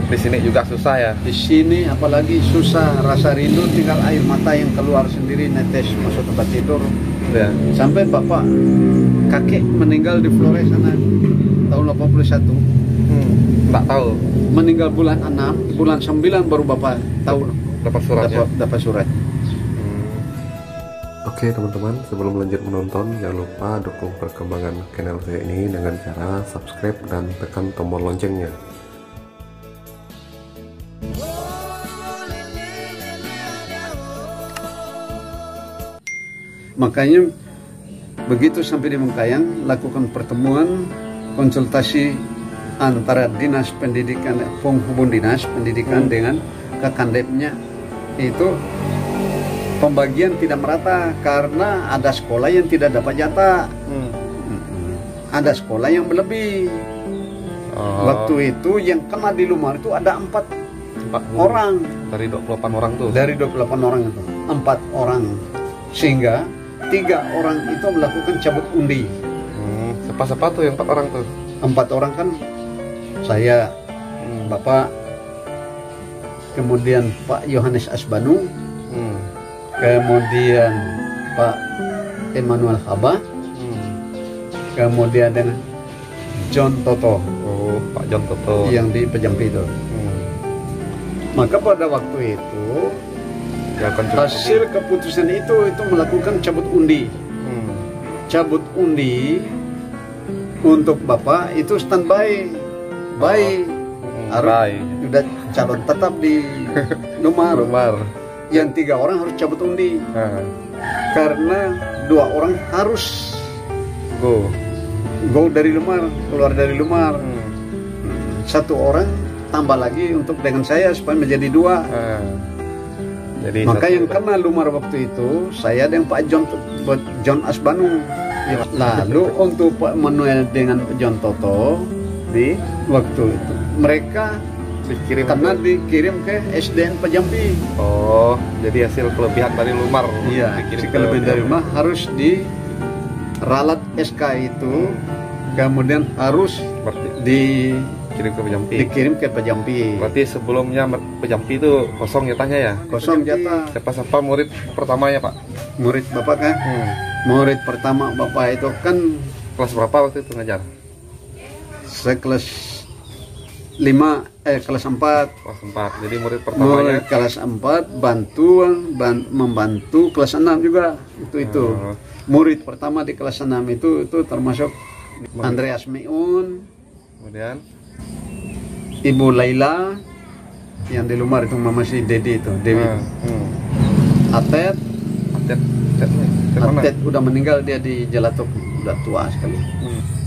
Di sini juga susah ya. Di sini apalagi susah, rasa rindu tinggal air mata yang keluar sendiri netes masuk tempat tidur. Ya. Sampai bapak kakek meninggal di Flores sana tahun 81. Nggak tahu. Meninggal bulan 6, bulan 9 baru bapak tahu Dapat suratnya. dapat surat. Oke teman-teman, sebelum lanjut menonton jangan lupa dukung perkembangan channel saya ini dengan cara subscribe dan tekan tombol loncengnya. Makanya begitu sampai di Mengkayang, lakukan pertemuan konsultasi antara dinas pendidikan, penghubung dinas pendidikan dengan Kakandepnya. Itu pembagian tidak merata karena ada sekolah yang tidak dapat jatah, ada sekolah yang berlebih. Waktu itu yang kena di Lumar itu ada 4 orang Dari 28 orang tuh. dari 28 orang itu 4 orang, sehingga 3 orang itu melakukan cabut undi. Siapa tuh yang 4 orang tuh? 4 orang kan saya, bapak, kemudian Pak Yohanes Asbanu, kemudian Pak Emmanuel Haba, kemudian dengan John Toto. Oh, Pak John Toto. Yang di Pejampi itu. Maka pada waktu itu hasil keputusan itu melakukan cabut undi. Cabut undi untuk bapak itu standby, harus sudah calon tetap di Lumar. Yang 3 orang harus cabut undi karena 2 orang harus go dari Lumar, keluar dari Lumar. 1 orang tambah lagi untuk dengan saya supaya menjadi 2. Jadi maka yang kena Lumar waktu itu saya dan Pak John Asbanu. Lalu untuk Pak Manuel dengan John Toto di waktu itu mereka dikirim ke SDN Pejampi. Oh, jadi hasil kelebihan dari Lumar. Iya, kelebihan dari Lumar harus diralat SK itu, kemudian harus dikirim ke Pejampi. Berarti sebelumnya Pejampi itu kosong jatahnya ya? Kosong jatah. Siapa murid pertamanya Pak? Murid bapak kan? Murid pertama bapak itu kan Kelas berapa waktu itu ngajar? saya kelas 4. Kelas 4. Jadi murid pertamanya. Murid kelas 4 membantu kelas 6 juga. Itu. Murid pertama di kelas 6 itu termasuk Andreas Miun. Kemudian Ibu Laila yang di Lumar itu mama si Dedi itu, Dewi. Atet udah meninggal, dia di Jelatok, udah tua sekali.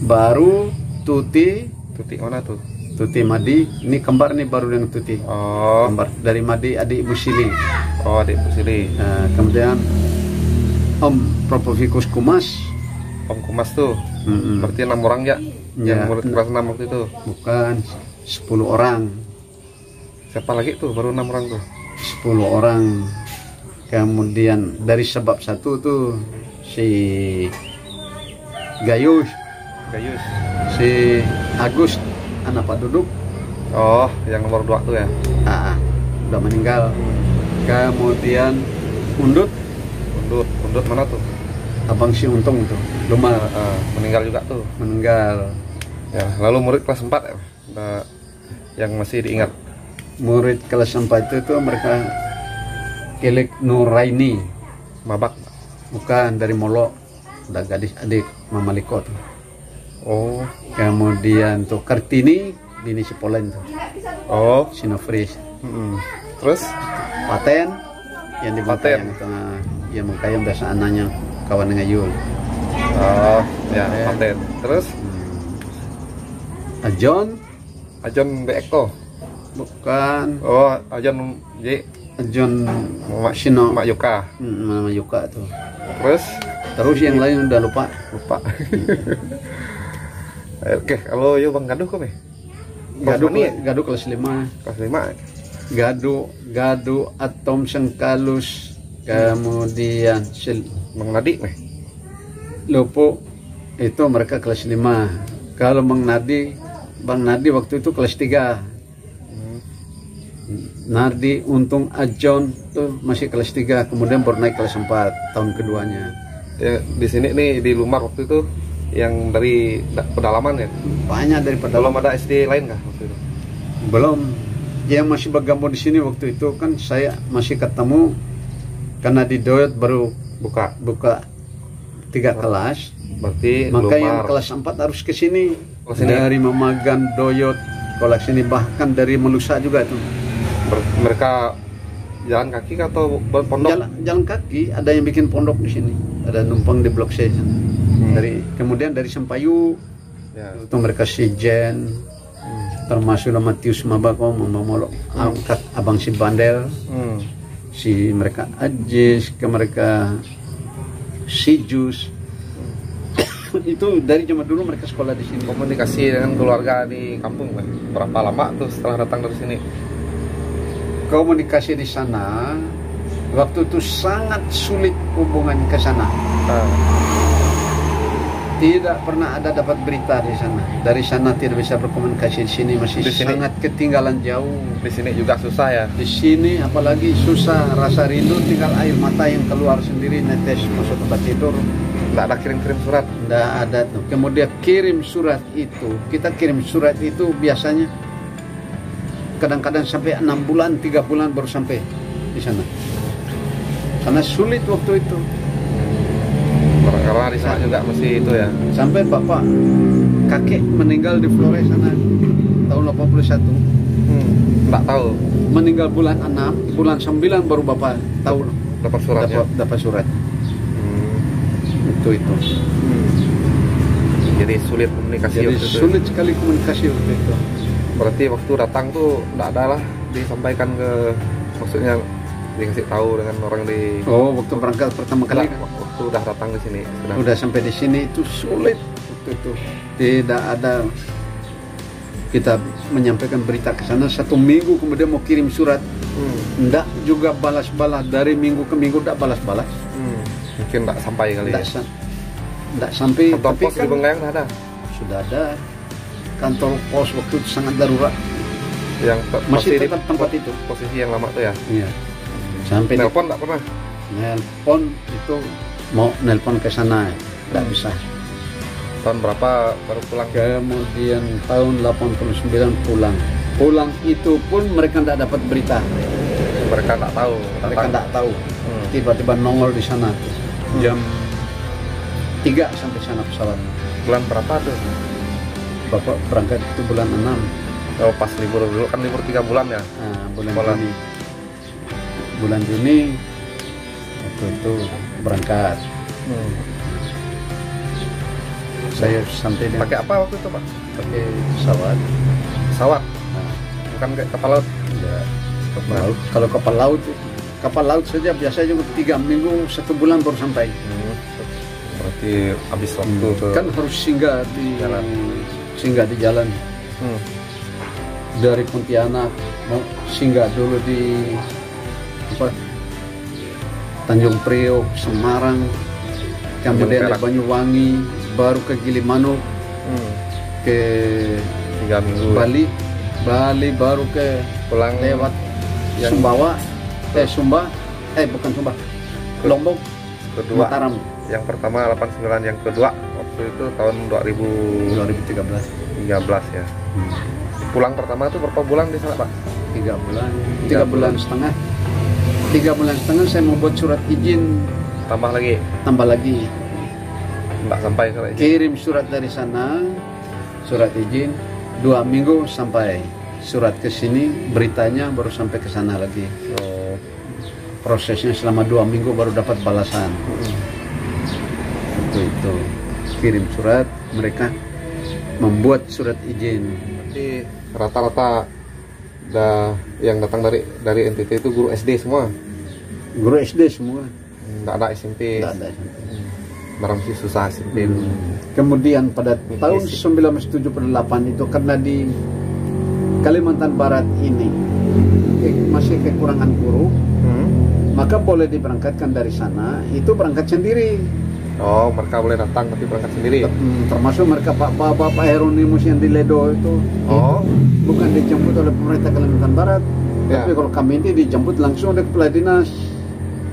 Baru Tuti mana tuh? Tuti Madi, ini kembar nih baru dengan Tuti. Kembar dari Madi, adik Ibu Sili. Adik Ibu Sili. Kemudian Om Propovikus Kumas. Om Kumas tuh. Berarti 6 orang ya? Yang murid kelas 6 waktu itu? Bukan, 10 orang. Siapa lagi tuh? Baru 6 orang tuh? 10 orang. Kemudian dari sebab 1 tuh si Gayus, si Agus, anak Pak Duduk. Oh, yang nomor 2 tuh ya? Udah meninggal. Kemudian Undut mana tuh? Abang si Untung tuh, Lumar. Meninggal juga tuh? Meninggal. Ya, lalu murid kelas 4 ya? Yang masih diingat? Murid kelas 4 itu mereka Kelek Nuraini. Mabak? Bukan, dari Molo. Udah gadis adik Mama Liko tuh. Oh. Kemudian tuh Kartini, bini si Polen tuh. Oh. Sinofris. Terus? Paten, yang di Mengkayang itu. Yang Mengkayang biasa anaknya kawan dengan Yul. Oh, ya, Paten. Terus? Ajon Beekto? Bukan. Oh, Ajon J. Ajon Shino. Mak Yuka. Mama Yuka tuh. Terus yang lain udah lupa. Oke, kalau yuk Bang Gaduh kok nih? Gaduh kelas 5. Kelas 5. Gaduh Atom Sengkalus. Kemudian Bang Nadi nih. Lupo itu mereka kelas 5. Kalau Bang Nadi waktu itu kelas 3. Nardi Untung Ajon tuh masih kelas 3, kemudian baru naik kelas 4 tahun keduanya. Ya, di sini nih di Lumar waktu itu yang dari pedalaman ya. Banyak dari Belum pedalaman. ada SD lain kah waktu itu? Belum. Yang masih bergabung di sini waktu itu kan saya masih ketemu karena di Doyot baru buka 3 kelas. Berarti Maka yang Lumar. kelas 4 harus ke sini. Oh, sini. Dari Memagan, Doyot, kelas sini bahkan dari Melusa juga tuh. Mereka jalan kaki atau pondok? Jalan kaki, ada yang bikin pondok di sini. Ada numpang di Blok C sana. Kemudian dari Sempayu Ya. itu mereka si Jen, termasuk Matius Mabako, Mama Molok, Abang si Bandel, si mereka Ajis, ke mereka si Jus. Itu dari zaman dulu mereka sekolah di sini. Komunikasi dengan keluarga di kampung kan? Berapa lama tuh setelah datang dari sini? Komunikasi di sana waktu itu sangat sulit hubungan ke sana. Tidak pernah ada dapat berita di sana. Dari sana tidak bisa berkomunikasi, di sini masih Di sini? sangat ketinggalan jauh. Di sini juga susah ya. Di sini apalagi susah, rasa rindu, tinggal air mata yang keluar sendiri netes masuk tempat tidur. Nggak ada kirim-kirim surat. Nggak ada tuh. Kemudian kirim surat itu, kita kirim surat itu biasanya kadang-kadang sampai 6 bulan, 3 bulan baru sampai di sana. Karena sulit waktu itu. Karena di sana juga masih itu ya. Sampai bapak kakek meninggal di Flores sana tahun 81. Nggak tahu. Meninggal bulan 6, bulan 9 baru bapak tahu Dapat suratnya. dapat surat. Itu. Jadi sulit komunikasi Jadi waktu itu. sulit sekali komunikasi waktu itu. Berarti waktu datang tuh nggak ada lah disampaikan ke, maksudnya dikasih tahu dengan orang di. Oh, waktu berangkat pertama kali Waktu udah datang di sini udah sampai di sini itu sulit waktu itu. Tidak ada kita menyampaikan berita ke sana 1 minggu kemudian mau kirim surat. Ndak juga balas-balas dari minggu ke minggu ndak balas-balas. Mungkin nggak sampai kali ya. Ndak sampai. Kantor Tapi pos di Bengkayang nggak ada. sudah ada kantor pos waktu itu sangat darurat. Yang Masih di tetap tempat itu. posisi yang lama tuh ya. Iya. Sampai di Telepon nggak pernah. nelpon itu mau nelpon ke sana nggak bisa. Tahun berapa baru pulang? Kemudian tahun 89 pulang itu pun mereka tidak dapat berita, Mereka nggak tahu. mereka tidak tahu. Tiba-tiba nongol di sana jam 3 sampai sana pesawat. Bulan berapa tuh? Bapak berangkat itu bulan 6. Oh, pas libur dulu kan libur 3 bulan ya. Nah, bulan Sekolah. Juni. Bulan Juni waktu itu berangkat. Saya sampai dengan Pakai apa waktu itu Pak? pakai pesawat. Pesawat. Nah, Bukan kayak kapal laut. enggak, kapal laut. Kalau kapal laut saja biasanya juga 3 minggu 1 bulan baru sampai. Berarti habis waktu ke Kan harus singgah di Jalan. jalan. Dari Pontianak mau singgah dulu di Tanjung Priok, Semarang, kemudian di Perak. Banyuwangi, baru ke Gilimanuk, ke 3 minggu. Bali baru ke Pulang lewat yang Sumbawa, bukan Sumba, Lombok, kedua. Mataram, Yang pertama 89, yang kedua waktu itu tahun 2013. 2013 ya. Pulang pertama itu berapa bulan di sana Pak? 3 bulan, 3 bulan setengah. 3 bulan setengah saya membuat surat izin, Tambah lagi tambah lagi nggak sampai surat izin. kirim surat dari sana, surat izin 2 minggu sampai surat ke sini, beritanya baru sampai ke sana lagi. Oh. Prosesnya selama 2 minggu baru dapat balasan. Itu kirim surat, mereka membuat surat izin. Berarti rata-rata yang datang dari NTT itu guru SD semua, Guru SD semua. nggak ada SMP. Nggak ada. Barang sih susah SMP. Kemudian pada tahun 1978 itu karena di Kalimantan Barat ini masih kekurangan guru, maka boleh diberangkatkan dari sana, itu berangkat sendiri. Oh, mereka boleh datang tapi berangkat sendiri. Termasuk mereka Bapak Heronimus yang di Ledo itu, Oh, bukan dijemput oleh pemerintah Kalimantan Barat, Tapi kalau kami ini dijemput langsung oleh Kepala Dinas.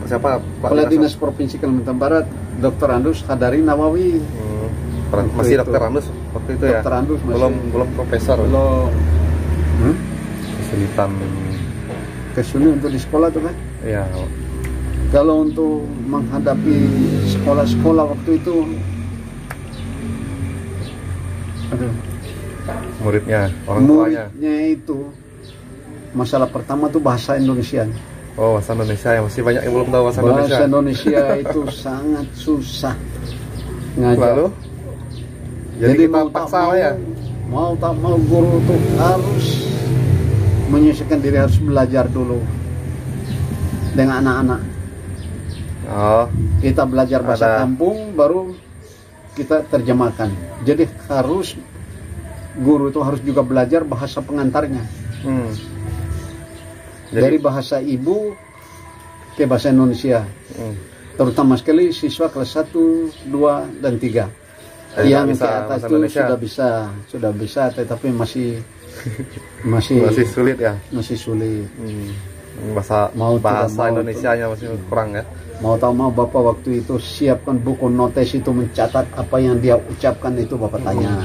Siapa? Kepala Dinas Provinsi Kalimantan Barat, Dr. Andus Hadari Nawawi. Masih Dr. Andus waktu itu ya? Dr. Andus masih. Belum profesor. Belum. Kesulitan untuk di sekolah tuh kan? Iya. Kalau untuk menghadapi sekolah-sekolah waktu itu, muridnya, orang tuanya. Muridnya itu masalah pertama tuh bahasa Indonesia. Oh, bahasa Indonesia ya, masih banyak yang belum tahu bahasa Indonesia. Bahasa Indonesia itu sangat susah ngajar. Lalu? Jadi kita paksa ya? Mau tak mau guru tuh harus menyesuaikan diri, harus belajar dulu dengan anak-anak. Oh, kita belajar bahasa kampung baru kita terjemahkan. Jadi harus guru itu harus juga belajar bahasa pengantarnya. Dari bahasa ibu ke bahasa Indonesia. Terutama sekali siswa kelas 1, 2, dan 3. Yang ke atas itu sudah bisa, tetapi masih sulit ya. Masih sulit. Bahasa Indonesianya masih kurang ya. Mau tahu mau Bapak waktu itu siapkan buku notes itu mencatat apa yang dia ucapkan itu Bapak tanya.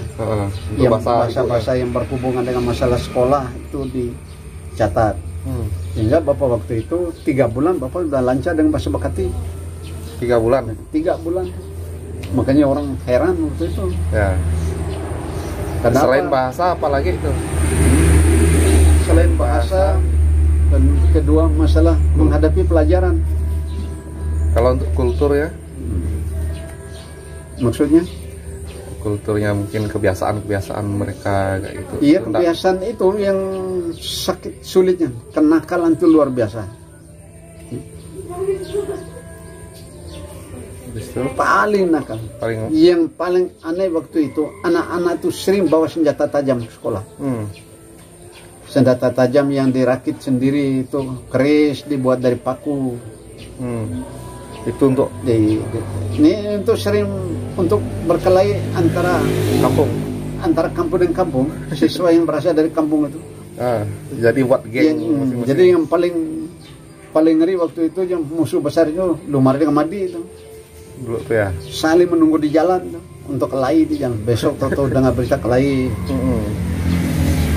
Yang bahasa-bahasa yang berhubungan dengan masalah sekolah itu dicatat. Sehingga Bapak waktu itu 3 bulan Bapak udah lancar dengan bahasa Bekati. 3 bulan? 3 bulan. Makanya orang heran waktu itu. Ya. Kenapa? Selain bahasa apalagi itu? Selain bahasa, dan kedua masalah menghadapi pelajaran. Kalau untuk kultur ya? Maksudnya? kulturnya, mungkin kebiasaan-kebiasaan mereka kayak gitu. Iya, kebiasaan itu yang sakit sulitnya. Kenakalan itu luar biasa. Paling nakal. Yang paling aneh waktu itu, anak-anak itu sering bawa senjata tajam ke sekolah. Senjata tajam yang dirakit sendiri itu, keris dibuat dari paku. Itu untuk ini untuk sering untuk berkelahi antara kampung dan kampung, siswa yang berasal dari kampung itu. Jadi buat geng. Jadi yang paling ngeri waktu itu yang musuh besar itu Lumar dengan Madi itu. Dulu tuh ya. Saling menunggu di jalan tuh, untuk kelahi di jalan. Besok tahu dengar berita kelahi.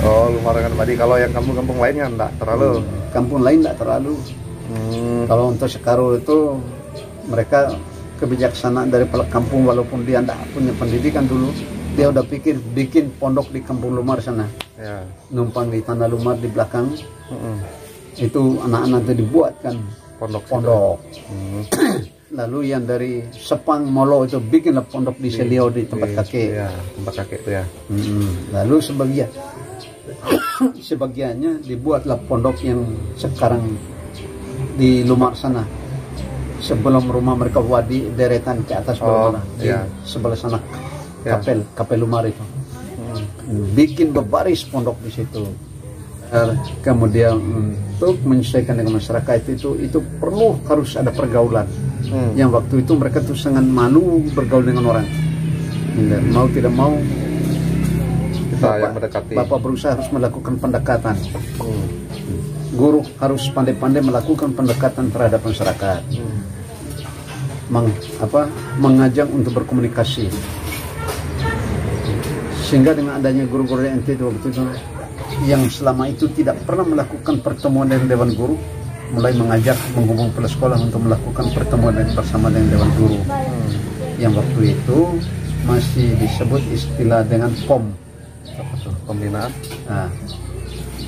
Oh, Lumar dengan Madi. Kalau yang kampung-kampung lainnya enggak terlalu. Kampung lain enggak terlalu. Kalau untuk Sekaru itu mereka kebijaksanaan dari kampung, walaupun dia enggak punya pendidikan dulu, dia udah pikir bikin pondok di kampung Lumar sana. Ya. Numpang di tanah Lumar di belakang. Itu anak-anak itu dibuatkan pondok. Lalu yang dari Sepang Molo itu bikinlah pondok di Seliau di tempat kakek. Ya, tempat kakek itu ya. Lalu sebagiannya dibuatlah pondok yang sekarang di Lumar sana. Sebelum rumah mereka wadi deretan ke atas bawah di sebelah sana kapel Lumar itu. Bikin berbaris pondok di situ. Kemudian untuk menyesuaikan dengan masyarakat itu perlu harus ada pergaulan. Yang waktu itu mereka tuh sangat malu bergaul dengan orang. Mau tidak mau Bapak berusaha harus melakukan pendekatan. Guru harus pandai-pandai melakukan pendekatan terhadap masyarakat. Mengajak untuk berkomunikasi. Sehingga dengan adanya guru-guru NT waktu itu yang selama itu tidak pernah melakukan pertemuan dengan Dewan Guru, mulai mengajak menghubung kepala sekolah untuk melakukan pertemuan bersama dengan Dewan Guru. Yang waktu itu masih disebut istilah dengan POM. Pembinaan.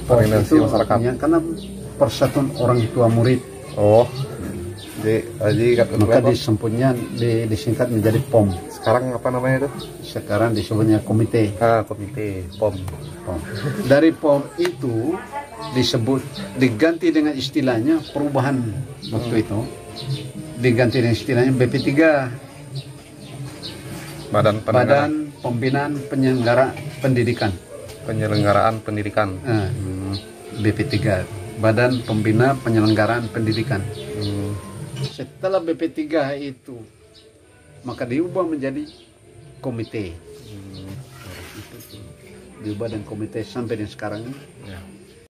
POM itu artinya karena persatuan orang tua murid. Jadi maka disebutnya disingkat menjadi POM. Sekarang apa namanya itu? Sekarang disebutnya komite. Komite POM. Dari POM itu diganti dengan istilahnya perubahan waktu itu, diganti dengan istilahnya BP3, Badan Pembinaan Penyelenggaraan Pendidikan. BP3, Badan Pembina Penyelenggaraan Pendidikan. Setelah BP3 itu maka diubah menjadi komite. Diubah dan komite sampai dengan sekarang ini.